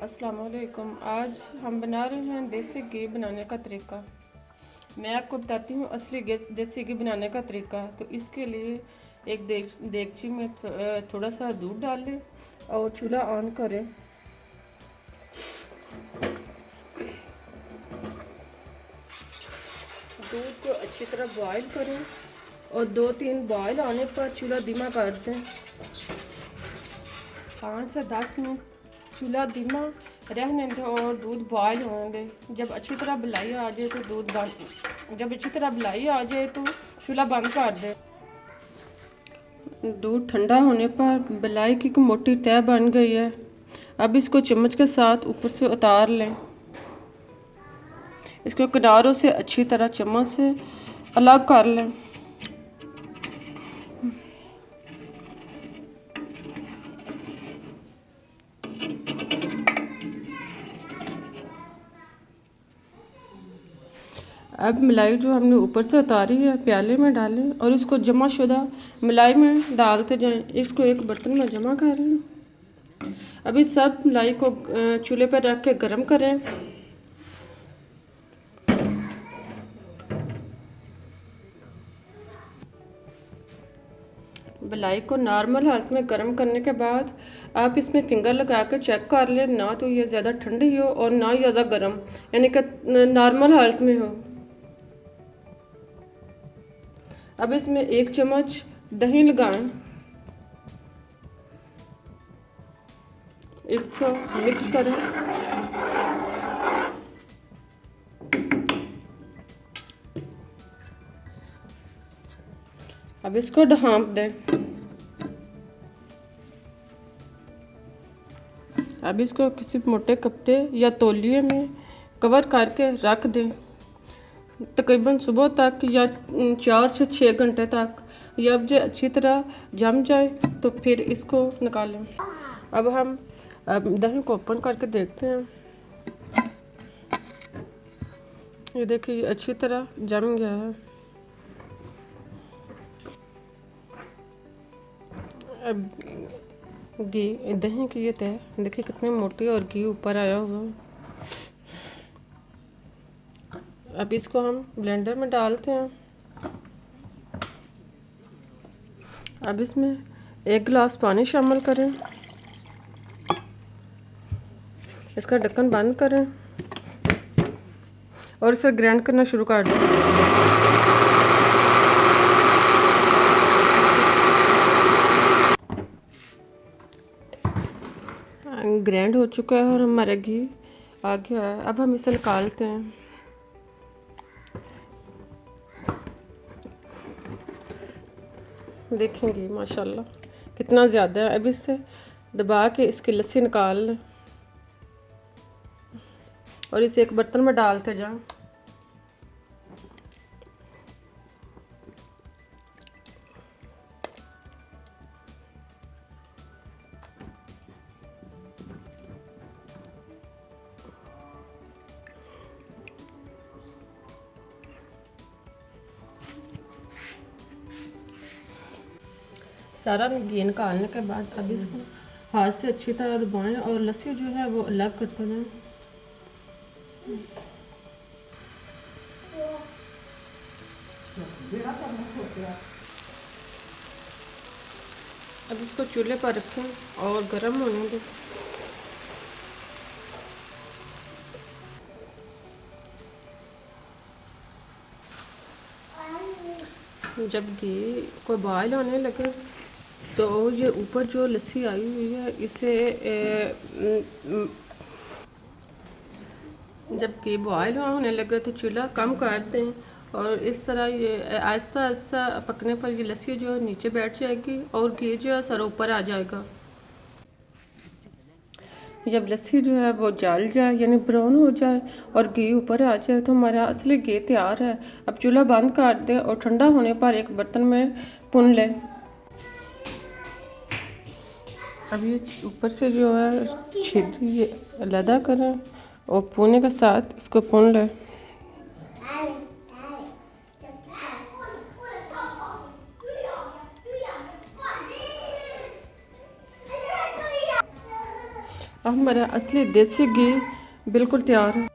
अस्सलाम वालेकुम। आज हम बना रहे हैं देसी घी बनाने का तरीका। मैं आपको बताती हूँ असली देसी घी बनाने का तरीका। तो इसके लिए एक देगची में थोड़ा सा दूध डाल लें और चूल्हा ऑन करें। दूध को अच्छी तरह बॉईल करें और 2-3 बॉईल आने पर चूल्हा धीमा कर दें। 5 से 10 मिनट चूल्हा धीमा रहने दें और दूध बॉयल होने दें। जब अच्छी तरह बुलाई आ जाए तो चूल्हा बंद कर दें। दूध ठंडा होने पर बुलाई की मोटी तह बन गई है। अब इसको चम्मच के साथ ऊपर से उतार लें। इसको किनारों से अच्छी तरह चम्मच से अलग कर लें। अब मलाई जो हमने ऊपर से उतारी है प्याले में डालें और इसको जमा शुदा मलाई में डालते जाएं। इसको एक बर्तन में जमा कर लें। अभी सब मलाई को चूल्हे पर रख के गर्म करें। मलाई को नॉर्मल हालत में गर्म करने के बाद आप इसमें फिंगर लगा कर चेक कर लें, ना तो ये ज़्यादा ठंडी हो और ना ही ज़्यादा गर्म, यानी कि नॉर्मल हालत में हो। अब इसमें 1 चम्मच दही लगाएं। इसको मिक्स करें। अब इसको ढाँप दें। अब इसको किसी मोटे कपड़े या तौलिए में कवर करके रख दें, तकरीबन सुबह तक या 4 से 6 घंटे तक। जब ये अच्छी तरह जम जाए तो फिर इसको निकालें। अब हम दही को ओपन करके देखते हैं। ये देखिए, ये अच्छी तरह जम गया है। अब घी दही की ये तह देखिए कितनी मोटी और घी ऊपर आया हुआ है। अब इसको हम ब्लेंडर में डालते हैं। अब इसमें 1 गिलास पानी शामिल करें। इसका ढक्कन बंद करें और इसे ग्राइंड करना शुरू कर दें। ग्राइंड हो चुका है और हमारा घी आ गया है। अब हम इसे निकालते हैं। देखेंगे माशाल्लाह कितना ज़्यादा है। अब इससे दबा के इसकी लस्सी निकाल लें और इसे एक बर्तन में डालते जाएं। सारा घी निकालने के बाद अब इसको हाथ से अच्छी तरह दबाएं और लस्सी जो है वो अलग करते जाएं। अब इसको चूल्हे पर रखें और गर्म होने दें। जब घी को बॉयल होने लगे तो ये ऊपर जो लस्सी आई हुई है इसे जब घी बॉयल होने लगे तो चूल्हा कम कर दें और इस तरह ये आहिस्ता आहिस्ता पकने पर ये लस्सी जो है नीचे बैठ जाएगी और घी जो है सर ऊपर आ जाएगा। जब लस्सी जो है वो जल जाए यानी ब्राउन हो जाए और घी ऊपर आ जाए तो हमारा असली घी तैयार है। अब चूल्हा बंद कर दें और ठंडा होने पर एक बर्तन में भून लें। अब ये ऊपर से जो है छिद्र ये अलग करें और भूनने के साथ इसको भून लें। अब हमारा असली देसी घी बिल्कुल तैयार है।